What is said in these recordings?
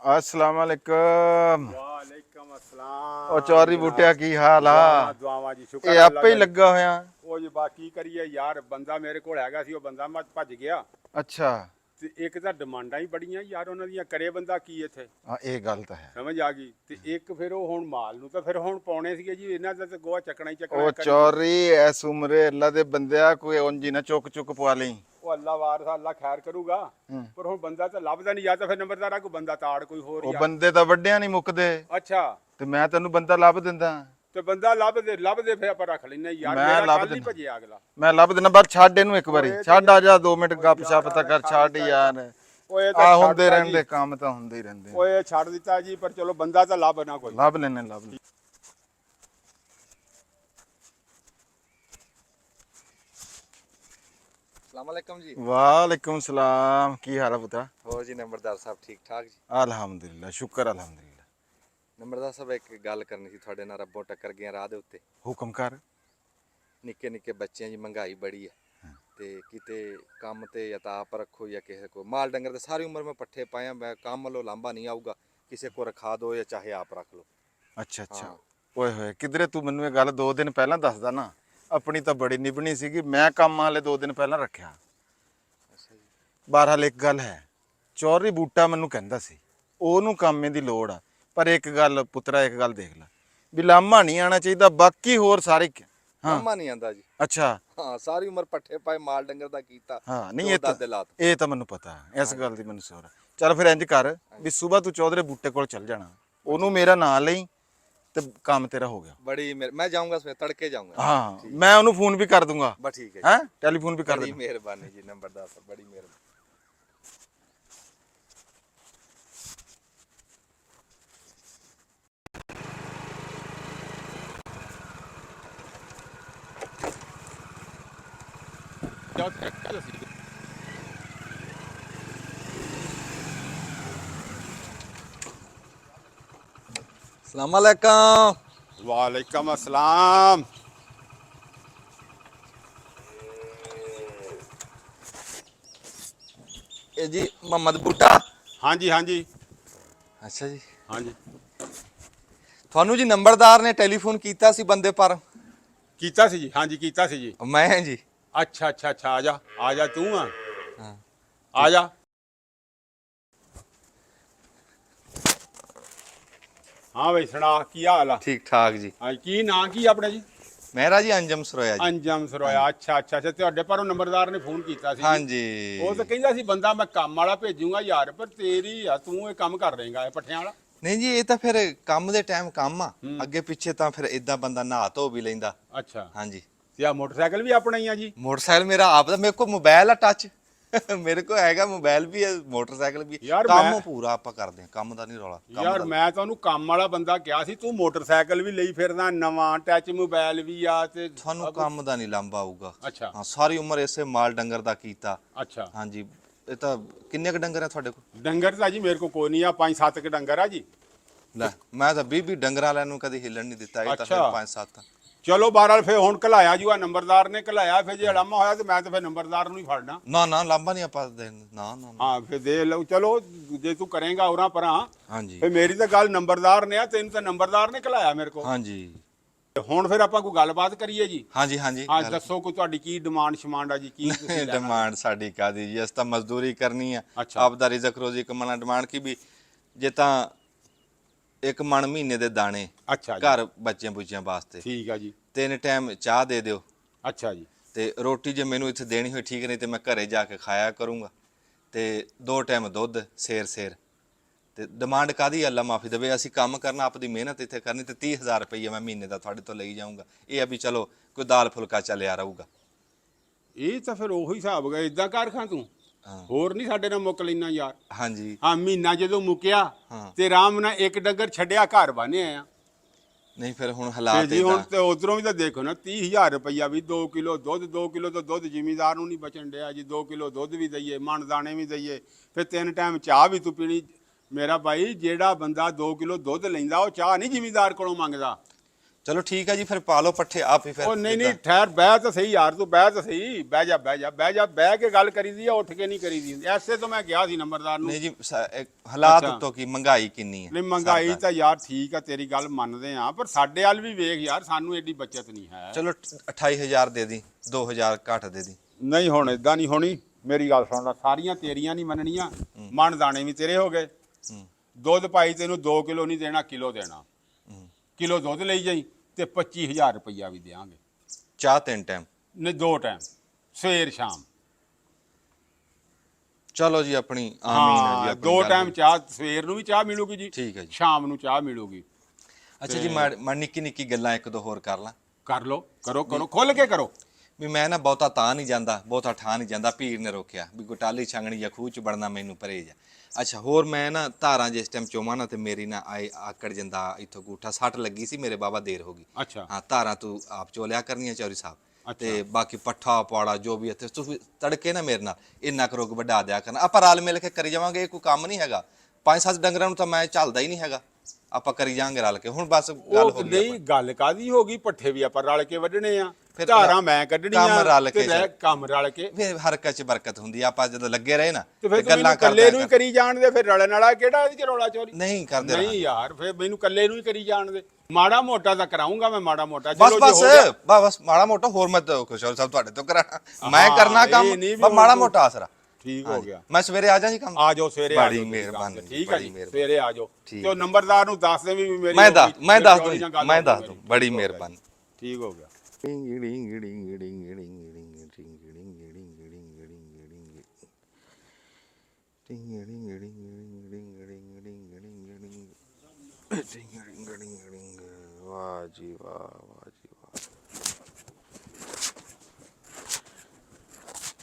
अस्सलाम वालेकुम। वालेकुम अस्सलाम। ਉਹ ਚੌਰੀ ਬੂਟਿਆ ਕੀ ਹਾਲ ਆ? ਦੁਆਵਾਂ ਜੀ, ਸ਼ੁਕਰ ਇਹ ਹੈ ਆਪੇ ਹੀ ਅੱਲਾ ਦਾ। ਲੱਗਾ ਹੋਇਆ। ਉਹ ਜੀ ਬਾਕੀ ਕਰੀਏ ਯਾਰ, ਬੰਦਾ ਮੇਰੇ ਕੋਲ ਹੈਗਾ ਸੀ, ਉਹ ਬੰਦਾ ਮੈਂ ਭੱਜ ਗਿਆ। ਅੱਛਾ। ਤੇ ਇੱਕ ਤਾਂ ਡਿਮਾਂਡਾਂ ਹੀ ਬੜੀਆਂ ਯਾਰ ਉਹਨਾਂ ਦੀਆਂ, ਕਰੇ ਬੰਦਾ ਕੀ ਇੱਥੇ, ਹਾਂ ਇਹ ਗੱਲ ਤਾਂ ਹੈ। ਸਮਝ ਆ ਗਈ। ਤੇ ਇੱਕ ਫਿਰ ਉਹ ਹੁਣ ਮਾਲ ਨੂੰ ਤਾਂ ਫਿਰ ਹੁਣ ਪਾਉਣੇ ਸੀਗੇ ਜੀ, ਇਹਨਾਂ ਦਾ ਤਾਂ ਗੋਹਾ ਚੱਕਣਾ ਹੀ ਚੱਕਣਾ ਉਹ ਕਰੀ। ਚੌਰੀ ਐਸ ਉਮਰੇ ਅੱਲਾ ਦੇ ਬੰਦਿਆ ਕੋਈ ਉਂਝ ਹੀ ਨਾ ਚੁੱਕ ਚੁੱਕ ਪਵਾ ਲਈ। ਉਹ ਅੱਲਾ ਵਾਰਸ ਅੱਲਾ ਖੈਰ ਕਰੂਗਾ। ਪਰ ਹੁਣ ਬੰਦਾ ਤਾਂ ਲੱਭਦਾ ਨਹੀਂ, ਜਾਂ ਤਾਂ ਫਿਰ ਨੰਬਰਦਾਰਾ ਕੋਈ ਬੰਦਾ ਤਾੜ ਕੋਈ ਹੋਰ ਉਹ ਯਾਰ। ਬੰਦੇ ਤਾਂ ਵੱਡਿਆਂ ਨਹੀਂ ਮੁੱਕਦੇ। ਅੱਛਾ, ਤੇ ਮੈਂ ਤੈਨੂੰ ਬੰਦਾ ਲੱਭ ਦਿੰਦਾ। ਤੇ ਬੰਦਾ ਲੱਭਦੇ ਫਿਰ ਆਪਾਂ ਰੱਖ ਲੈਨੇ ਯਾਰ। ਮੈਂ ਮੇਰਾ ਲੱਭ ਕੱਲ ਨਹੀਂ ਦਿੰਦਾ। ਭਜਿਆ ਅਗਲਾ। ਮੈਂ ਲੱਭ ਦਿੰਦਾ, ਪਰ ਛੱਡ ਇਹਨੂੰ ਇੱਕ ਵਾਰੀ। ਛੱਡ ਆ ਜਾ 2 ਮਿੰਟ ਗੱਪ ਸ਼ਪ ਤਾਂ ਕਰ। ਛੱਡ ਯਾਰ, ਓਏ ਆ ਹੁੰਦੇ ਰਹਿੰਦੇ ਕੰਮ ਤਾਂ ਹੁੰਦੇ ਹੀ ਰਹਿੰਦੇ। ਓਏ ਛੱਡ ਦਿੱਤਾ ਜੀ, ਪਰ ਚਲੋ ਬੰਦਾ ਤਾਂ ਲੱਭ ਨਾ ਕੋਈ। ਲੱਭ ਲੈਨੇ ਲੱਭ ਲੈ। अस्सलामुअलैकुम जी। वालेकुम सलाम। की हाल है पुत्रा? हो जी नंबरदार साहब ठीक ठाक जी। अल्हम्दुलिल्लाह, शुक्र अल्हम्दुलिल्लाह। नंबरदार साहब एक गल करनी सी थोड़े नाल, रब्बों टक्कर गए राह दे उत्ते। हुक्म कर। निक्के निक्के बच्चे जी, महंगाई बड़ी है ते किते काम ते या तां आप रखो या किसे को। माल डंगर ते सारी उम्र में पट्ठे पाया, मैं काम वालों लांबा नहीं आऊगा, किसी को रखा दो या चाहे आप रख लो। ਅੱਛਾ ਅੱਛਾ। ਹਾਂ। ਓਏ ਹੋਏ, ਕਿਧਰੇ ਤੂੰ ਮੈਨੂੰ ਇਹ ਗੱਲ 2 ਦਿਨ ਪਹਿਲਾਂ ਦੱਸਦਾ ਨਾ, ਆਪਣੀ ਤਾਂ ਬੜੀ ਨਿਭਣੀ ਸੀਗੀ। ਮੈਂ ਕੰਮ ਵਾਲੇ 2 ਦਿਨ ਪਹਿਲਾਂ ਰੱਖਿਆ। अच्छा जी। ਬਹਰਹਾਲ ਇੱਕ ਗੱਲ ਹੈ, ਚੌਰੀ ਬੂਟਾ ਮੈਨੂੰ ਕਹਿੰਦਾ ਸੀ ਉਹਨੂੰ ਕੰਮੇ ਦੀ ਲੋੜ ਆ। ਪਰ ਇੱਕ ਗੱਲ ਪੁੱਤਰਾ, ਇੱਕ ਗੱਲ ਦੇਖ ਲੈ, ਵੀ ਲਾਮਾ ਨਹੀਂ ਆਣਾ ਚਾਹੀਦਾ, ਬਾਕੀ ਹੋਰ ਸਾਰੇ ਹਾਂ। लांबा नहीं आंदा जी। ਅੱਛਾ। हाँ, सारी उम्र पट्ठे पाए, माल डंगर दा कीता। ਹਾਂ ਨਹੀਂ, दो ਇਹ ਤਾਂ दादे लात। ਇਹ ਤਾਂ ਮੈਨੂੰ ਪਤਾ, ਇਸ ਗੱਲ ਦੀ ਮੈਨੂੰ ਸੋਰ। ਚੱਲ ਫਿਰ ਇੰਜ ਕਰ ਵੀ ਸਵੇਰ ਤੂੰ ਚੌਧਰੇ ਬੂਟੇ ਕੋਲ ਚੱਲ ਜਾਣਾ, ਉਹਨੂੰ ਮੇਰਾ ਨਾਂ ਲਈ ਤੇ ਕੰਮ ਤੇਰਾ ਹੋ ਗਿਆ। बड़ी मैं जाऊंगा सवेरे तड़के जाऊंगा। ਹਾਂ, ਮੈਂ ਉਹਨੂੰ ਫੋਨ ਵੀ ਕਰ ਦੂੰਗਾ। बस ठीक है जी। ਹੈ ਟੈਲੀਫੋਨ ਵੀ ਕਰ बड़ी ਦੇਣਾ। मेहरबानी जी नंबरदार साहब, बड़ी मेहरबानी। अस्सलामुअलैकुम। वालेकुम अस्सलाम। ए जी मोहम्मद बूटा। हाँ जी हाँ जी अच्छा जी। हाँ जी। ਤੁਹਾਨੂੰ ਜੀ ਨੰਬਰਦਾਰ ਨੇ ਟੈਲੀਫੋਨ ਕੀਤਾ ਸੀ ਬੰਦੇ ਪਰ। ਕੀਤਾ ਸੀ ਜੀ, हाँ जी ਕੀਤਾ ਸੀ ਜੀ। ਮੈਂ ਜੀ। अच्छा अच्छा अच्छा, आ जा तू। हाँ हाँ। आ जा। हाँ भाई सुना की हाल आ? ਠੀਕ ਠਾਕ ਜੀ। हाँ की ਨਾਂ ਕੀ ਆਪਣਾ ਜੀ? ਮੇਰਾ ਜੀ ਅੰਜਮ ਸਰੋਇਆ ਜੀ। ਅੰਜਮ ਸਰੋਇਆ। ਅੱਛਾ ਅੱਛਾ ਅੱਛਾ, ਤੁਹਾਡੇ ਪਰ ਉਹ ਨੰਬਰਦਾਰ ਨੇ ਫੋਨ ਕੀਤਾ ਸੀ। ਹਾਂਜੀ। ਉਹ ਤਾਂ ਕਹਿੰਦਾ ਸੀ ਬੰਦਾ ਮੈਂ ਕੰਮ ਵਾਲਾ ਭੇਜੂਗਾ ਯਾਰ, ਪਰ ਤੇਰੀ ਆ, ਤੂੰ ਇਹ ਕੰਮ ਕਰ ਰਹੇਗਾ ਇਹ ਪੱਠਿਆਂ ਵਾਲਾ। ਨਹੀਂ ਜੀ, ਇਹ ਤਾਂ ਫਿਰ ਕੰਮ ਦੇ ਟਾਈਮ ਕੰਮ ਆ, ਅੱਗੇ ਪਿੱਛੇ ਤਾਂ ਫਿਰ ਇਦਾਂ ਬੰਦਾ ਨਹਾ ਧੋ ਵੀ ਲੈਂਦਾ। ਅੱਛਾ, ਹਾਂਜੀ। ਤੇ ਆ ਮੋਟਰਸਾਈਕਲ ਵੀ ਆਪਣਾ ਹੀ ਆ ਜੀ? ਮੋਟਰਸਾਈਕਲ ਮੇਰਾ ਆਪ ਦਾ, ਮੇਰੇ ਕੋਲ ਮੋਬਾਈਲ ਆ ਟੱਚ। ਮੇਰੇ ਕੋਲ ਹੈਗਾ ਮੋਬਾਈਲ ਵੀ ਹੈ, ਮੋਟਰਸਾਈਕਲ ਵੀ ਹੈ। ਯਾਰ ਕੰਮ ਮੈਂ- ਪੂਰਾ ਆਪਾਂ ਕਰਦੇ ਹਾਂ, ਕੰਮ ਦਾ ਨਹੀਂ ਰੌਲਾ। ਕੰਮ ਯਾਰ ਦਾ। ਮੈਂ ਤਾਂ ਉਹਨੂੰ ਕੰਮ ਵਾਲਾ ਬੰਦਾ ਕਿਹਾ ਸੀ, ਤੂੰ ਮੋਟਰਸਾਈਕਲ ਵੀ ਲਈ ਫਿਰਦਾ, ਨਵਾਂ ਟੱਚ ਮੋਬਾਈਲ ਵੀ ਆ ਤੇ ਤੁਹਾਨੂੰ ਕੰਮ ਦਾ ਨਹੀਂ ਲਾਂਭਾ ਆਊਗਾ। ਅੱਛਾ ਹਾਂ, ਸਾਰੀ ਉਮਰ ਇਸੇ ਮਾਲ ਡੰਗਰ ਦਾ ਕੀਤਾ। ਅੱਛਾ। ਹਾਂਜੀ। ਇਹ ਤਾਂ ਕਿੰਨੇ ਕ ਡੰਗਰ ਆ ਤੁਹਾਡੇ ਕੋਲ? ਡੰਗਰ ਤਾਂ ਜੀ ਮੇਰੇ ਕੋਲ ਕੋਈ ਨਹੀਂ ਆ, 5-7 ਕ ਡੰਗਰ ਆ ਜੀ। ਲੈ, ਮੈਂ ਤਾਂ 20 ਡੰਗਰਾਂ ਵਾਲਿਆਂ ਨੂੰ ਕਦੀ ਹਿੱਲਣ ਨਹੀਂ ਦਿੱਤਾ, ਇਹ ਤਾਂ ਫਿਰ ਅੱਛਾ। 5-7। ਚਲੋ ਬਹਰਾਲ ਫੇ ਹੁਣ ਘਲਾਇਆ ਜੀ, ਆ ਨੰਬਰਦਾਰ ਨੇ ਘਲਾਇਆ, ਫਿਰ ਜੇ ਅਲਾਮਾ ਹੋਇਆ ਤੇ ਮੈਂ ਤਾਂ ਫਿਰ ਨੰਬਰਦਾਰ ਨੂੰ ਹੀ ਫੜਨਾ। ਨਾ ਨਾ, ਲਾਂਭਾ ਨਹੀਂ ਆਪਾਂ ਦੇਣ, ਨਾ ਨਾ ਨਾ। ਹਾਂ ਫਿਰ ਦੇ ਲਓ, ਚਲੋ ਜੇ ਤੂੰ ਕਰੇਗਾ ਉਰਾਂ ਪਰਾਂ। ਹਾਂਜੀ ਫੇ ਮੇਰੀ ਤਾਂ ਗੱਲ ਨੰਬਰਦਾਰ ਨੇ ਆ, ਤੈਨੂੰ ਤਾਂ ਨੰਬਰਦਾਰ ਨੇ ਘਲਾਇਆ ਮੇਰੇ ਕੋਲ। ਹਾਂਜੀ ਹੁਣ ਫਿਰ ਆਪਾਂ ਕੋਈ ਗੱਲਬਾਤ ਕਰੀਏ ਜੀ। ਹਾਂਜੀ ਹਾਂਜੀ। ਹਾਂ ਦੱਸੋ, ਕੋਈ ਤੁਹਾਡੀ ਕੀ ਡਿਮਾਂਡ ਸ਼ਮਾਂਡ ਆ ਜੀ, ਕੀ ਤੁਸੀਂ ਲੈਣਾ? ਡਿਮਾਂਡ ਸਾਡੀ ਕਾਦੀ ਜੀ, ਅਸੀਂ ਤਾਂ ਮਜ਼ਦੂਰੀ ਕਰਨੀ ਆ, ਅੱਛਾ। ਆਪਦਾ ਰਿਜ਼ਕ ਰੋਜ਼ੀ ਕਮਾਉਣਾ। ਡਿਮਾਂਡ ਕੀ ਵੀ ਜੇ ਤਾਂ 1 ਮਣ ਮਹੀਨੇ ਦੇ ਦਾਣੇ ਅੱਛਾ ਜੀ, ਘਰ ਬੱਚਿਆਂ ਬੁੱਚਿਆਂ ਵਾਸਤੇ, ਠੀਕ ਆ ਜੀ। 3 ਟਾਈਮ ਚਾਹ ਦੇ ਦਿਓ, ਅੱਛਾ ਜੀ, ਤੇ ਰੋਟੀ ਜੇ ਮੈਨੂੰ ਇੱਥੇ ਦੇਣੀ ਹੋਈ ਠੀਕ, ਨਹੀਂ ਤੇ ਮੈਂ ਘਰੇ ਜਾ ਕੇ ਖਾਇਆ ਕਰੂੰਗਾ, ਤੇ 2 ਟਾਈਮ ਦੁੱਧ ਸੇਰ। ਤੇ ਡਿਮਾਂਡ ਕਾਦੀ, ਅੱਲਾ ਮਾਫੀ ਦੇਵੇ, ਅਸੀਂ ਕੰਮ ਕਰਨਾ, ਆਪਦੀ ਮਿਹਨਤ ਇੱਥੇ ਕਰਨੀ, ਤੇ 30,000 ਰੁਪਈਆ ਮੈਂ ਮਹੀਨੇ ਦਾ ਤੁਹਾਡੇ ਤੋਂ ਲਈ ਜਾਊਂਗਾ। ਇਹ ਆ ਵੀ ਚਲੋ ਕੋਈ ਦਾਲ ਫੁਲਕਾ ਚੱਲਿਆ ਰਹੂਗਾ। ਇਹ ਤਾਂ ਫਿਰ ਉਹੀ ਹਿਸਾਬ ਗਿਆ। ਇਦਾਂ ਕਰ ਖਾਂ ਤੂੰ, ਹਾਂ ਹੋਰ ਨਹੀਂ ਸਾਡੇ ਨਾਲ ਮੁੱਕ ਲੈਣਾ ਯਾਰ। ਹਾਂਜੀ ਹਾਂ, ਮਹੀਨਾ ਜਦੋਂ ਮੁੱਕਿਆ ਹਾਂ। ਤੇ ਆਰਾਮ ਨਾਲ 1 ਡੰਗਰ ਛੱਡਿਆ, ਘਰ ਬੰਨੇ ਆਇਆ। ਨਹੀਂ ਫਿਰ ਹੁਣ ਤੇ ਹਾਲਾਤ ਜੀ ਹੁਣ ਏਦਾਂ। ਤੇ ਉਧਰੋਂ ਵੀ ਤਾਂ ਦੇਖੋ ਨਾ, 30,000 ਰੁਪਈਆ ਵੀ 2 ਕਿਲੋ ਦੁੱਧ, 2 ਕਿਲੋ ਤੋਂ ਦੁੱਧ ਜ਼ਿਮੀਦਾਰ ਨੂੰ ਨਹੀਂ ਬਚਣ ਡਿਆ ਜੀ। 2 ਕਿਲੋ ਦੁੱਧ ਵੀ ਦਈਏ, ਮਣ ਦਾਣੇ ਵੀ ਦਈਏ, ਫਿਰ 3 ਟਾਈਮ ਚਾਹ ਵੀ ਤੂੰ ਪੀਣੀ। ਮੇਰਾ ਭਾਈ, ਜਿਹੜਾ ਬੰਦਾ 2 ਕਿਲੋ ਦੁੱਧ ਲੈਂਦਾ ਉਹ ਚਾਹ ਨਹੀਂ ਜ਼ਿਮੀਦਾਰ ਕੋਲੋਂ ਮੰਗਦਾ। ਚਲੋ ਠੀਕ ਹੈ ਜੀ, ਫਿਰ ਪਾ ਲਓ ਪੱਠੇ ਆਪ ਹੀ ਫਿਰ। ਉਹ ਨਹੀਂ ਠਹਿਰ, ਬਹਿ ਤਾਂ ਸਹੀ ਯਾਰ, ਤੂੰ ਬਹਿ ਤਾਂ ਸਹੀ, ਬਹਿ ਜਾ ਬਹਿ ਕੇ ਗੱਲ ਕਰੀਦੀ ਆ, ਉੱਠ ਕੇ ਨਹੀਂ ਕਰੀਦੀ। ਐਸੇ ਤੋਂ ਮੈਂ ਗਿਆ ਸੀ ਨੰਬਰਦਾਰ ਨੂੰ। ਨਹੀਂ ਜੀ ਹਾਲਾਤ ਉੱਤੋਂ ਕੀ, ਮਹਿੰਗਾਈ ਕਿੰਨੀ ਹੈ। ਨਹੀਂ ਮਹਿੰਗਾਈ ਤਾਂ ਯਾਰ ਠੀਕ ਆ, ਤੇਰੀ ਗੱਲ ਮੰਨਦੇ ਆ, ਪਰ ਸਾਡੇ ਵੱਲ ਵੀ ਵੇਖ ਯਾਰ, ਸਾਨੂੰ ਐਡੀ ਬੱਚਤ ਨਹੀਂ ਹੈ। ਚਲੋ 28000 ਦੇ ਦੀ, 2000 ਘੱਟ ਦੇ ਦੀ। ਨਹੀਂ ਹੁਣ ਇਦਾਂ ਨਹੀਂ ਹੋਣੀ, ਮੇਰੀ ਗੱਲ ਸੁਣ ਲੈ, ਸਾਰੀਆਂ ਤੇਰੀਆਂ ਨਹੀਂ ਮੰਨਣੀਆਂ, ਮਨ ਦਾਣੇ ਵੀ ਤੇਰੇ ਹੋ ਗਏ। ਦੁੱਧ ਭਾਈ ਤੈਨੂੰ 2 ਕਿਲੋ ਨਹੀਂ ਦੇਣਾ, ਕਿਲੋ ਦੇਣਾ। ਕਿਲੋ ਦੁੱਧ ਲਈ ਜਾਈ ਤੇ 25000 ਰੁਪਈਆ ਵੀ ਦੇਵਾਂਗੇ। ਚਾਹ 3 ਟਾਈਮ? ਨਹੀਂ 2 ਟਾਈਮ, ਸਵੇਰ ਸ਼ਾਮ। ਚਲੋ ਜੀ, ਆਪਣੀ ਆਮੀਨ ਹੈ ਜੀ। 2 ਟਾਈਮ ਚਾਹ, ਸਵੇਰ ਨੂੰ ਵੀ ਚਾਹ ਮਿਲੂਗੀ ਜੀ, ਠੀਕ ਹੈ ਜੀ, ਸ਼ਾਮ ਨੂੰ ਚਾਹ ਮਿਲੂਗੀ। ਅੱਛਾ ਜੀ, ਮੈਂ ਨਿੱਕੀ ਨਿੱਕੀ ਗੱਲਾਂ ਇੱਕ ਦੋ ਹੋਰ ਕਰ ਲਾਂ? ਕਰ ਲਓ, ਕਰੋ ਖੁੱਲ ਕੇ ਕਰੋ। ਵੀ ਮੈਂ ਨਾ ਬਹੁਤਾ ਤਾਂ ਨਹੀਂ ਜਾਂਦਾ, ਬਹੁਤਾ ਠਾ ਨਹੀਂ ਜਾਂਦਾ, ਭੀੜ ਨੇ ਰੋਕਿਆ ਵੀ ਗੁਟਾਲੀ ਛੰਗਣੀ ਜਾਂ ਖੂਹ ਚ ਵੜਨਾ ਮੈਨੂੰ ਪਰਹੇਜ ਆ। ਅੱਛਾ, ਹੋਰ ਮੈਂ ਨਾ ਧਾਰਾਂ ਜਿਸ ਟਾਈਮ ਚੋਵਾਂ ਨਾ ਤੇ ਮੇਰੀ ਨਾ ਆਕੜ ਜਾਂਦਾ ਇੱਥੋਂ ਗੂਠਾ, ਸੱਟ ਲੱਗੀ ਸੀ ਮੇਰੇ ਬਾਬਾ, ਦੇਰ ਹੋ ਗਈ। ਅੱਛਾ ਹਾਂ, ਧਾਰਾਂ ਤੂੰ ਆਪ ਚੋ ਲਿਆ ਕਰਨੀਆਂ ਚੌਰੀ ਸਾਹਿਬ, ਤੇ ਬਾਕੀ ਪੱਠਾ ਪਾੜਾ ਜੋ ਵੀ ਇੱਥੇ ਤੁਸੀਂ ਤੜਕੇ ਨਾ ਮੇਰੇ ਨਾਲ ਇੰਨਾ ਕੁ ਰੋਗ ਵੱਡਾ ਦਿਆ ਕਰਨਾ, ਆਪਾਂ ਰਲ ਮਿਲ ਕੇ ਕਰੀ ਜਾਵਾਂਗੇ। ਇਹ ਕੋਈ ਕੰਮ ਨਹੀਂ ਹੈਗਾ, 5-7 ਡੰਗਰਾਂ ਨੂੰ ਤਾਂ ਮੈਂ ਚੱਲਦਾ ਹੀ ਨਹੀਂ ਹੈਗਾ, ਆਪਾਂ ਕਰੀ ਜਾਵਾਂਗੇ ਰਲ ਕੇ। ਹੁਣ ਬਸ ਗੱਲ ਹੋ ਗਈ। ਨਹੀਂ ਗੱਲ ਕਾਦੀ ਹੋ ਗਈ, ਪੱਠੇ ਵੀ ਆਪਾਂ ਰਲ ਕੇ ਵੱਢਣੇ ਆ, ਧਾਰਾਂ ਮੈਂ ਕੱਢਣੀਆਂ, ਕੰਮ ਰਲ ਕੇ, ਕੰਮ ਰਲ ਕੇ ਫਿਰ ਹਰਕਤ ਚ ਬਰਕਤ ਹੁੰਦੀ ਆ। ਆਪਾਂ ਜਦੋਂ ਲੱਗੇ ਰਹੇ ਨਾ ਤੇ ਫਿਰ ਗੱਲਾਂ ਕੱਲੇ ਨੂੰ ਹੀ ਕਰੀ ਜਾਣਦੇ, ਫਿਰ ਰਲਣ ਵਾਲਾ ਕਿਹੜਾ ਇਹਦੇ ਚ ਰੌਲਾ ਚੋਰੀ ਨਹੀਂ ਕਰਦੇ। ਨਹੀਂ ਯਾਰ, ਫਿਰ ਮੈਨੂੰ ਕੱਲੇ ਨੂੰ ਹੀ ਕਰੀ ਜਾਣਦੇ। ਮਾੜਾ ਮੋਟਾ ਤਾਂ ਕਰਾਉਂਗਾ ਮੈਂ, ਮਾੜਾ ਮੋਟਾ। ਬਸ ਮਾੜਾ ਮੋਟਾ ਹੋਰ ਮੈਂ ਖੁਸ਼ਹਾਲ ਸਾਹਿਬ ਤੁਹਾਡੇ ਤੋਂ ਕਰਾਣਾ, ਮੈਂ ਕਰਨਾ ਕੰਮ, ਬਸ ਮਾੜਾ ਮੋਟਾ ਆਸਰਾ। ਠੀਕ ਹੋ ਗਿਆ, ਮੈਂ ਸਵੇਰੇ ਆ ਜਾ ਜੀ ਕੰਮ। ਆ ਜਾਓ ਸਵੇਰੇ, ਆ ਬੜੀ ਮਿਹਰਬਾਨੀ। ਠੀਕ ਹੈ ਜੀ, ਸਵੇਰੇ ਆ ਜਾਓ ਤੇ ਉਹ ਨੰਬਰਦਾਰ ਨੂੰ ਦੱਸ ਦੇ ਵੀ ਮੇਰੀ, ਮੈਂ ਦੱਸ ਦੂੰ। ਬੜੀ ਮਿਹਰਬਾਨੀ। ਠੀਕ ਹੋ ਗਿਆ। ਵਾਹ ਜੀ ਵਾਹ, ਵਾਹ ਜੀ ਵਾਹ।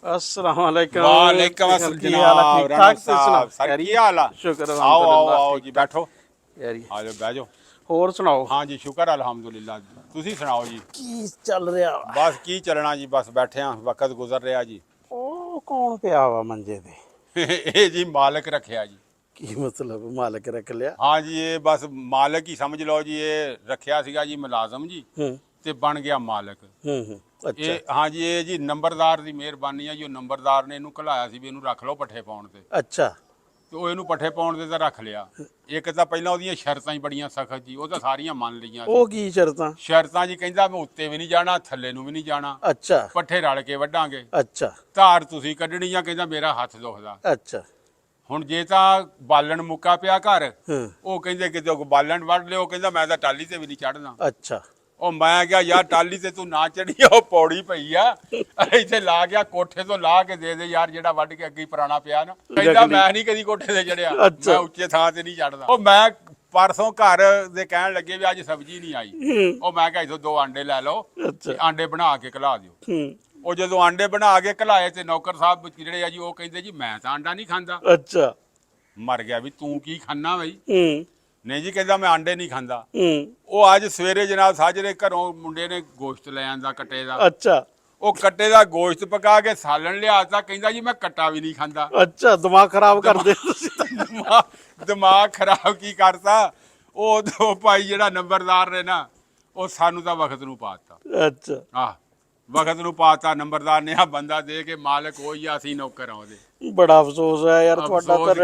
अस्सलाम वालेकुम। वालेकुम अस्सलाम। ਕੀ ਹਾਲ ਆ? ਠੀਕ ਠਾਕ? ਸਾਹਿਬ ਸਰ ਕੀ ਹਾਲ ਆ? ਸ਼ੁਕਰ ਆਓ ਜੀ, ਬੈਠੋ। ਯਾਰੀ ਆ ਜਾਓ, ਬਹਿ ਜਾਓ। ਹੋਰ ਸੁਣਾਓ, ਹਾਂ ਜੀ, ਸ਼ੁਕਰ ਅਲਹਮਦੁਲਿਲਾ। ਤੁਸੀਂ ਸੁਣਾਓ ਜੀ। ਕੀ ਚੱਲ ਰਿਹਾ ਵਾ? ਬਸ ਕੀ ਚੱਲਣਾ ਜੀ, ਬਸ ਬੈਠੇ ਆ, ਵਕਤ ਗੁਜ਼ਰ ਰਿਹਾ ਜੀ। ਉਹ ਕੌਣ ਪਿਆ ਵਾ ਮੰਜੇ ਤੇ? ਇਹ ਜੀ ਮਾਲਕ ਰੱਖਿਆ ਜੀ। ਕੀ ਮਤਲਬ ਮਾਲਕ ਰੱਖ ਲਿਆ? ਹਾਂ ਜੀ, ਇਹ ਬਸ ਮਾਲਕ ਹੀ ਸਮਝ ਲਓ ਜੀ। ਇਹ ਰੱਖਿਆ ਸੀਗਾ ਜੀ ਮੁਲਾਜ਼ਮ ਜੀ, ਤੇ ਬਣ ਗਿਆ ਮਾਲਕ। ਅੱਛਾ। ਇਹ ਹਾਂ ਜੀ, ਇਹ ਜੀ ਨੰਬਰਦਾਰ ਦੀ ਮਿਹਰਬਾਨੀ ਆ ਜੀ। ਉਹ ਨੰਬਰਦਾਰ ਨੇ ਇਹਨੂੰ ਘਲਾਇਆ ਸੀ ਵੀ ਇਹਨੂੰ ਰੱਖ ਲਓ ਪੱਠੇ ਪਾਉਣ ਤੇ, ਅੱਛਾ। ਤੇ ਉਹ ਇਹਨੂੰ ਪੱਠੇ ਪਾਉਣ ਤੇ ਤਾਂ ਰੱਖ ਲਿਆ। ਇੱਕ ਤਾਂ ਪਹਿਲਾਂ ਉਹਦੀਆਂ ਸ਼ਰਤਾਂ ਹੀ ਬੜੀਆਂ ਸਖਤ ਜੀ, ਉਹ ਤਾਂ ਸਾਰੀਆਂ ਮੰਨ ਲਈਆਂ। ਉਹ ਕੀ ਸ਼ਰਤਾਂ? ਸ਼ਰਤਾਂ ਜੀ, ਕਹਿੰਦਾ ਮੈਂ ਉੱਤੇ ਵੀ ਨਹੀਂ ਜਾਣਾ, ਥੱਲੇ ਨੂੰ ਵੀ ਨਹੀਂ ਜਾਣਾ, ਅੱਛਾ ਪੱਠੇ ਰਲ ਕੇ ਵੱਢਾਂਗੇ, ਅੱਛਾ ਧਾਰ ਤੁਸੀਂ ਕੱਢਣੀ ਆ, ਕਹਿੰਦਾ ਮੇਰਾ ਹੱਥ ਦੁਖਦਾ। ਅੱਛਾ। ਹੁਣ ਜੇ ਤਾਂ ਬਾਲਣ ਮੁੱਕਾ ਪਿਆ ਘਰ, ਹਾਂ। ਉਹ ਕਹਿੰਦੇ ਕਿਤੇ ਬਾਲਣ ਵੱਢ ਲਿਓ, ਕਹਿੰਦਾ ਮੈਂ ਤਾਂ ਟਾਲੀ ਤੇ ਵੀ ਨਹੀਂ ਚੜਨਾ। ਅੱਛਾ। ਉਹ ਮੈਂ ਕਿਹਾ ਯਾਰ ਟਾਲੀ ਤੇ ਤੂੰ ਨਾ ਚੜੀ, ਉਹ ਪੌੜੀ ਪਈ ਆ, ਇੱਥੇ ਲਾ ਗਿਆ, ਕੋਠੇ ਤੋਂ ਲਾ ਕੇ ਦੇ ਦੇ ਯਾਰ, ਜਿਹੜਾ ਵੱਢ ਕੇ ਅੱਗੇ ਹੀ ਪੁਰਾਣਾ ਪਿਆ ਨਾ। ਕਹਿੰਦਾ ਮੈਂ ਨਹੀਂ ਕਦੀ ਕੋਠੇ ਤੇ ਚੜਿਆ, ਮੈਂ ਉੱਚੇ ਥਾਂ ਤੇ ਨਹੀਂ ਚੜਦਾ। ਉਹ ਮੈਂ ਪਰਸੋਂ ਘਰ ਦੇ ਕਹਿਣ ਲੱਗੇ ਵੀ ਅੱਜ ਸਬਜ਼ੀ ਨਹੀਂ ਆਈ। ਉਹ ਮੈਂ ਕਿਹਾ ਇੱਥੋਂ 2 ਆਂਡੇ ਲੈ ਲਓ, ਆਂਡੇ ਬਣਾ ਕੇ ਖਿਲਾ ਦਿਓ। ਉਹ ਜਦੋਂ ਆਂਡੇ ਬਣਾ ਕੇ ਖਿਲਾਏ ਤੇ ਨੌਕਰ ਸਾਹਿਬ ਜਿਹੜੇ ਆ ਜੀ, ਉਹ ਕਹਿੰਦੇ ਜੀ ਮੈਂ ਤਾਂ ਆਂਡਾ ਨਹੀਂ ਖਾਂਦਾ। ਅੱਛਾ। ਮਰ ਗਿਆ ਵੀ ਤੂੰ ਕੀ ਖਾਣਾ ਬਈ? ਹੂੰ। ਨਹੀਂ ਜੀ, ਕਹਿੰਦਾ ਮੈਂ ਆਂਡੇ ਨਹੀਂ ਖਾਂਦਾ। ਹੂੰ। ਉਹ ਅੱਜ ਸਵੇਰੇ ਜਨਾਬ ਸਾਜਰੇ ਘਰੋਂ ਮੁੰਡੇ ਨੇ ਗੋਸ਼ਤ ਲੈ ਆਂਦਾ ਕੱਟੇ ਦਾ। ਅੱਛਾ। ਉਹ ਕੱਟੇ ਦਾ ਗੋਸ਼ਤ ਪਕਾ ਕੇ ਸਾਲਣ ਲਿਆਤਾ, ਕਹਿੰਦਾ ਜੀ ਮੈਂ ਕੱਟਾ ਵੀ ਨਹੀਂ ਖਾਂਦਾ। ਅੱਛਾ, ਦਿਮਾਗ ਖਰਾਬ ਕਰਦੇ ਤੁਸੀਂ। ਦਿਮਾਗ ਖਰਾਬ ਕੀ ਕਰਤਾ? ਉਹ ਭਾਈ ਜਿਹੜਾ ਨੰਬਰਦਾਰ ਨੇ ਨਾ, ਉਹ ਸਾਨੂੰ ਤਾਂ ਵਕਤ ਨੂੰ ਪਾਤਾ। ਅੱਛਾ। ਆਹ ਵਕਤ ਨੂੰ ਪਾਤਾ ਨੰਬਰਦਾਰ ਨੇ। ਆ ਬੰਦਾ ਦੇ ਕੇ ਮਾਲਕ ਹੋਈ ਆ, ਅਸੀਂ ਨੌਕਰ ਆ ਉਹਦੇ। ਬੜਾ ਅਫਸੋਸ ਹੈ ਯਾਰ ਤੁਹਾਡਾ ਤਾਂ।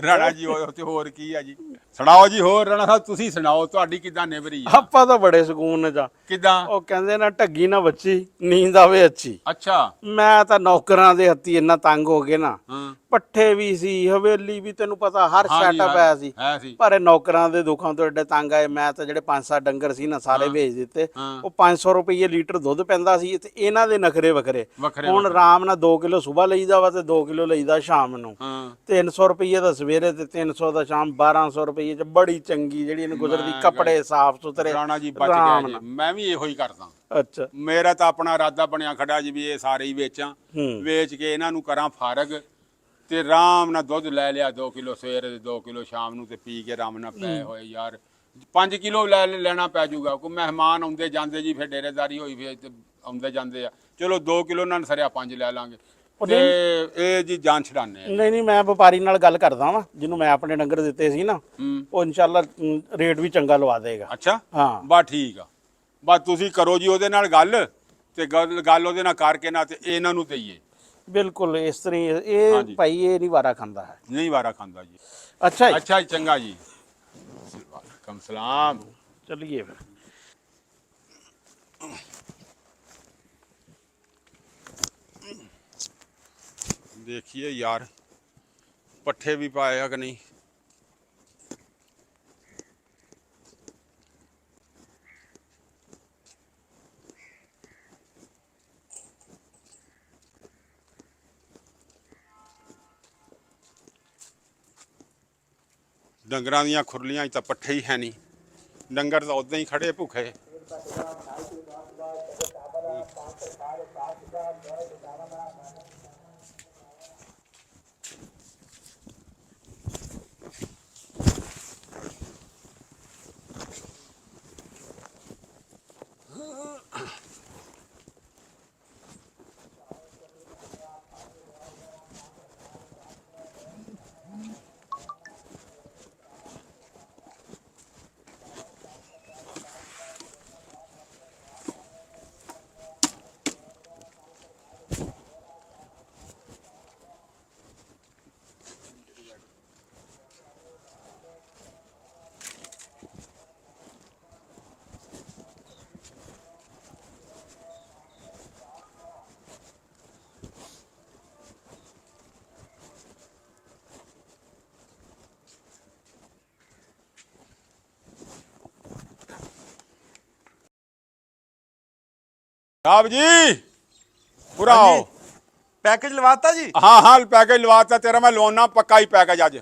ਰਾਣਾ ਜੀ ਤੇ ਹੋਰ ਕੀ ਆ ਜੀ? ਸੁਣਾਓ ਜੀ, ਹੋਰ ਰਾਣਾ ਸਾਹਿਬ ਤੁਸੀਂ ਸੁਣਾਓ, ਤੁਹਾਡੀ ਕਿਦਾਂ ਨਿਭਰੀ ਆ? ਆਪਾਂ ਤਾਂ ਬੜੇ ਸਕੂਨ ਜਾ। ਕਿਦਾਂ? ਉਹ ਕਹਿੰਦੇ ਨਾ ਢੱਗੀ ਨਾ ਬੱਚੀ, ਨੀਂਦ ਆਵੇ ਅੱਛੀ। ਅੱਛਾ। ਮੈਂ ਤਾਂ ਨੌਕਰਾਂ ਦੇ ਹੱਥੀ ਇੰਨਾ ਤੰਗ ਹੋ ਗਏ ਨਾ, ਹਾਂ। ਪੱਠੇ ਵੀ ਸੀ, ਹਵੇਲੀ ਵੀ, ਤੈਨੂੰ ਪਤਾ ਹਰ ਸੈਟਅਪ ਆਇਆ ਸੀ, ਪਰ ਇਹ ਨੌਕਰਾਂ ਦੇ ਦੁੱਖਾਂ ਤੋਂ ਐਡੇ ਤੰਗ ਆਏ। ਮੈਂ ਤਾਂ ਜਿਹੜੇ 5-7 ਡੰਗਰ ਸੀ ਨਾ, ਸਾਰੇ ਵੇਚ ਦਿੱਤੇ। ਉਹ 500 ਰੁਪਏ ਲੀਟਰ ਦੁੱਧ ਪੈਂਦਾ ਸੀ, ਤੇ ਇਹਨਾਂ ਦੇ ਨਖਰੇ ਵੱਖਰੇ। ਹੁਣ ਆਰਾਮ ਨਾਲ 2 ਕਿਲੋ ਸੁਬਾਹ ਲਈਦਾ ਵਾ ਤੇ 2 ਕਿਲੋ ਲਈਦਾ ਸ਼ਾਮ ਨੂੰ। 300 ਰੁਪਏ ਦਾ ਸਵੇਰੇ ਤੇ 300 ਦਾ ਸ਼ਾਮ, 1200 ਰੁਪਏ ਚ ਬੜੀ ਚੰਗੀ ਜਿਹੜੀ ਇਹਨੂੰ ਗੁਜ਼ਰਦੀ। ਕੱਪੜੇ ਸਾਫ ਸੁਥਰੇ। ਰਾਣਾ ਜੀ ਬਚ ਗਿਆ ਜੀ, ਮੈਂ ਵੀ ਇਹੋ ਹੀ ਕਰਦਾ। ਅੱਛਾ। ਮੇਰਾ ਤਾਂ ਆਪਣਾ ਇਰਾਦਾ ਬਣਿਆ ਖੜਾ ਜੀ ਵੀ ਇਹ ਸਾਰੇ ਹੀ ਵੇਚਾਂ, ਵੇਚ ਕੇ ਇਹਨਾਂ ਨੂੰ ਕਰਾਂ ਫਾਰਗ, ਤੇ ਆਰਾਮ ਨਾਲ ਦੁੱਧ ਲੈ ਲਿਆ 2 ਕਿਲੋ ਸਵੇਰੇ ਤੇ 2 ਕਿਲੋ ਸ਼ਾਮ ਨੂੰ, ਤੇ ਪੀ ਕੇ ਆਰਾਮ ਨਾਲ ਪਏ ਹੋਏ ਯਾਰ। 5 ਕਿਲੋ ਲੈਣਾ ਪੈ ਜਾਊਗਾ, ਕੋਈ ਮਹਿਮਾਨ ਆਉਂਦੇ ਜਾਂਦੇ ਜੀ, ਫਿਰ ਡੇਰੇਦਾਰੀ ਹੋਈ ਫਿਰ ਆਉਂਦੇ ਜਾਂਦੇ ਆ। ਚਲੋ 2 ਕਿਲੋ ਨਾਲ ਸਰਿਆ 5 ਲੈ ਲਾਂਗੇ। ਤੇ ਇਹ ਜੀ ਜਾਨ ਛਡਾਣੇ ਆ। ਨਹੀਂ ਮੈਂ ਵਪਾਰੀ ਨਾਲ ਗੱਲ ਕਰਦਾ ਵਾਂ, ਜਿਹਨੂੰ ਮੈਂ ਆਪਣੇ ਡੰਗਰ ਦਿੱਤੇ ਸੀ ਨਾ, ਉਹ ਇਨਸ਼ਾਅੱਲਾ ਰੇਟ ਵੀ ਚੰਗਾ ਲਵਾ ਦੇਗਾ। ਅੱਛਾ ਹਾਂ ਬਸ ਠੀਕ ਆ, ਬਸ ਤੁਸੀਂ ਕਰੋ ਜੀ ਉਹਦੇ ਨਾਲ ਗੱਲ, ਤੇ ਗੱਲ ਉਹਦੇ ਨਾਲ ਕਰਕੇ ਨਾ ਤੇ ਇਹਨਾਂ ਨੂੰ ਦਈਏ। ਬਿਲਕੁਲ ਇਸ ਤਰ੍ਹਾਂ ਇਹ ਭਾਈ ਇਹ ਨਹੀਂ ਵਾਰਾ ਖਾਂਦਾ ਹੈ। ਨਹੀਂ ਵਾਰਾ ਖਾਂਦਾ ਜੀ। ਅੱਛਾ ਜੀ, ਅੱਛਾ ਜੀ, ਚੰਗਾ ਜੀ, ਵਾਲੇਕੁਮ ਸਲਾਮ। ਚਲਿਏ ਫਿਰ। देखिए यार पट्ठे भी पाएगा कि नहीं। डंगरां दियां खुरलियां च तां पट्ठे ही है नहीं, डंगर तो उदां ही खड़े भुखे। साहब जी पूरा आओ। ਪੈਕੇਜ ਲਵਾਤਾ ਜੀ? हाँ हाँ पैकेज लवाता तेरा, मैं लोना पक्का ही पैकेज अज।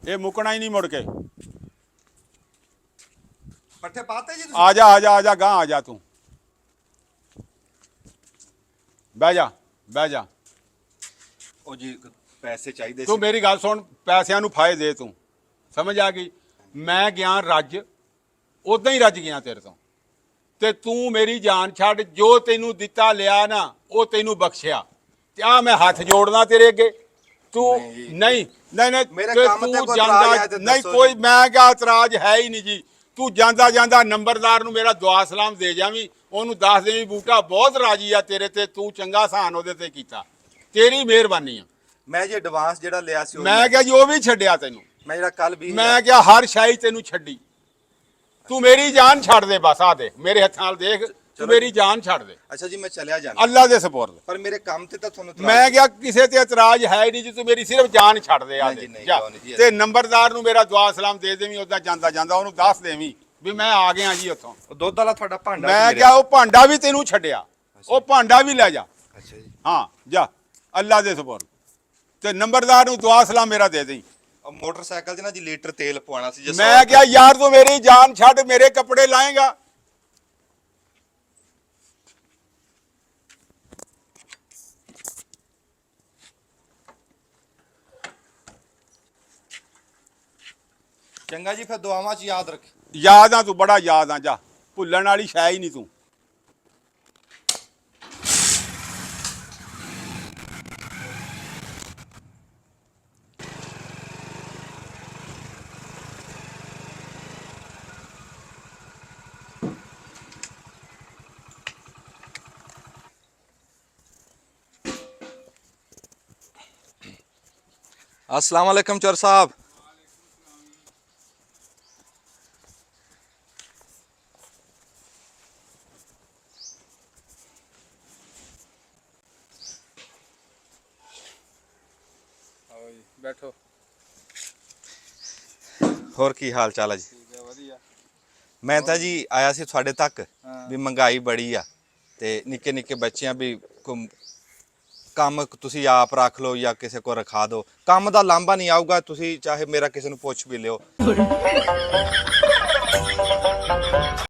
ये मुकना ही नहीं मुड़ के। ਪੱਠੇ ਪਾਤੇ ਜੀ ਤੁਸੀਂ? आजा आजा आजा गां आजा तू, बह जा बह जा। ਉਹ ਜੀ ਪੈਸੇ ਚਾਹੀਦੇ तू ਸੀ। मेरी गल सुन, पैसों ਨੂੰ फायदे दे तू, समझ आ गई। मैं गया रज, उदा ही रज गया तेरे तो, ਤੇ ਤੂੰ ਮੇਰੀ ਜਾਨ ਛੱਡ। ਜੋ ਤੈਨੂੰ ਦਿੱਤਾ ਲਿਆ ਨਾ ਉਹ ਤੈਨੂੰ ਬਖਸ਼ਿਆ, ਤੇ ਆ ਮੈਂ ਹੱਥ ਜੋੜਦਾ ਤੇਰੇ ਅੱਗੇ। ਤੂੰ ਨਹੀਂ ਨਹੀਂ ਨਹੀਂ ਮੇਰੇ ਤੇ ਕੰਮ ਤੇ ਤੂੰ ਕੋਈ ਇਤਰਾਜ਼ ਹੈ ਤੇ ਨਹੀਂ ਦੱਸੋ ਕੋਈ, ਜੀ। ਮੈਂ ਕਿਹਾ ਇਤਰਾਜ਼ ਹੈ ਹੀ ਨਹੀਂ ਜੀ। ਤੂੰ ਜਾਂਦਾ ਜਾਂਦਾ ਨੰਬਰਦਾਰ ਨੂੰ ਮੇਰਾ ਦੁਆ ਸਲਾਮ ਦੇ ਜਾਵੀਂ, ਉਹਨੂੰ ਦੱਸ ਦੇਵੀਂ ਬੂਟਾ ਬਹੁਤ ਰਾਜੀ ਆ ਤੇਰੇ ਤੇ, ਤੂੰ ਚੰਗਾ ਸਹਾਨ ਉਹਦੇ ਤੇ ਕੀਤਾ, ਤੇਰੀ ਮਿਹਰਬਾਨੀ ਆ। ਮੈਂ ਜੀ ਐਡਵਾਂਸ ਜਿਹੜਾ ਲਿਆ ਸੀ ਮੈਂ ਕਿਹਾ ਜੀ ਉਹ ਵੀ ਛੱਡਿਆ ਤੈਨੂੰ, ਮੈਂ ਜਿਹੜਾ ਕੱਲ ਵੀ ਮੈਂ ਕਿਹਾ ਹਰ ਸ਼ਾਈ ਤੈਨੂੰ ਛੱਡੀ। ਤੂੰ ਮੇਰੀ ਜਾਨ ਛੱਡ ਦੇ ਬਸ, ਆ ਦੇ ਮੇਰੇ ਹੱਥਾਂ ਨਾਲ ਦੇਖ, ਤੂੰ ਮੇਰੀ ਜਾਨ ਛੱਡ ਦੇ। ਅੱਛਾ ਜੀ ਮੈਂ ਚਲਿਆ ਜਾਣਾ ਅੱਲਾ ਦੇ ਸਪੁਰਦ। ਪਰ ਮੇਰੇ ਕੰਮ ਤੇ ਤਾਂ ਤੁਹਾਨੂੰ ਮੈਂ ਕਿਹਾ ਕਿਸੇ ਤੇ ਇਤਰਾਜ਼ ਹੈ ਹੀ ਨਹੀਂ ਜੀ, ਤੂੰ ਮੇਰੀ ਸਿਰਫ ਜਾਨ ਛੱਡ ਦੇ। ਆ ਨਹੀਂ ਦੇ ਜੀ, ਨਹੀਂ, ਜਾ। ਕਿਉਂ ਨਹੀਂ ਜੀ। ਤੇ ਨੰਬਰਦਾਰ ਨੂੰ ਮੇਰਾ ਦੁਆ ਸਲਾਮ ਦੇ ਦੇਵੀਂ, ਉਹਦਾ ਜਾਂਦਾ ਜਾਂਦਾ ਉਹਨੂੰ ਦੱਸ ਦੇਵੀਂ ਵੀ ਮੈਂ ਆ ਗਿਆ ਜੀ ਉੱਥੋਂ। ਉਹ ਦੁੱਧ ਵਾਲਾ ਤੁਹਾਡਾ ਭਾਂਡਾ ਮੈਂ ਕਿਹਾ ਉਹ ਭਾਂਡਾ ਵੀ ਤੈਨੂੰ ਛੱਡਿਆ, ਉਹ ਭਾਂਡਾ ਵੀ ਲੈ ਜਾ। ਅੱਛਾ ਜੀ। ਹਾਂ ਜਾ, ਅੱਲਾ ਦੇ ਸਪੁਰਦ। ਤੇ ਨੰਬਰਦਾਰ ਨੂੰ ਦੁਆ ਸਲਾਮ ਮੇਰਾ ਦੇ ਦੇਈਂ। ਉਹ ਮੋਟਰਸਾਈਕਲ 'ਚ ਨਾ ਜੀ ਲੀਟਰ ਤੇਲ ਪਵਾਉਣਾ ਸੀ। ਮੈਂ ਕਿਹਾ ਯਾਰ ਤੂੰ ਮੇਰੀ ਜਾਨ ਛੱਡ, ਮੇਰੇ ਕੱਪੜੇ ਲਾਏਗਾ। ਚੰਗਾ ਜੀ, ਫਿਰ ਦੁਆਵਾਂ 'ਚ ਯਾਦ ਰੱਖ। ਯਾਦ ਆ, ਤੂੰ ਬੜਾ ਯਾਦ ਆ, ਜਾ ਭੁੱਲਣ ਵਾਲੀ ਸ਼ੈ ਹੀ ਨਹੀਂ ਤੂੰ। अस्सलाम वालेकुम चौर साहब। बैठो। ਹੋਰ ਕੀ ਹਾਲ ਚਾਲ ਹੈ ਜੀ? ठीक है, वधिया। ਮੈਂ ਤਾਂ ਜੀ ਆਇਆ ਸੀ ਤੁਹਾਡੇ ਤੱਕ ਵੀ ਮਹਿੰਗਾਈ ਬੜੀ ਆ, ਤੇ ਨਿੱਕੇ ਨਿੱਕੇ ਬੱਚਿਆਂ ਵੀ ਕੰਮ ਤੁਸੀਂ ਆਪ ਰੱਖ ਲਓ ਜਾਂ ਕਿਸੇ ਕੋ ਰਖਾ ਦਿਓ। ਕੰਮ ਦਾ ਲਾਂਭਾ ਨਹੀਂ ਆਊਗਾ, ਤੁਸੀਂ ਚਾਹੇ ਮੇਰਾ ਕਿਸੇ ਨੂੰ ਪੁੱਛ ਵੀ ਲਿਓ।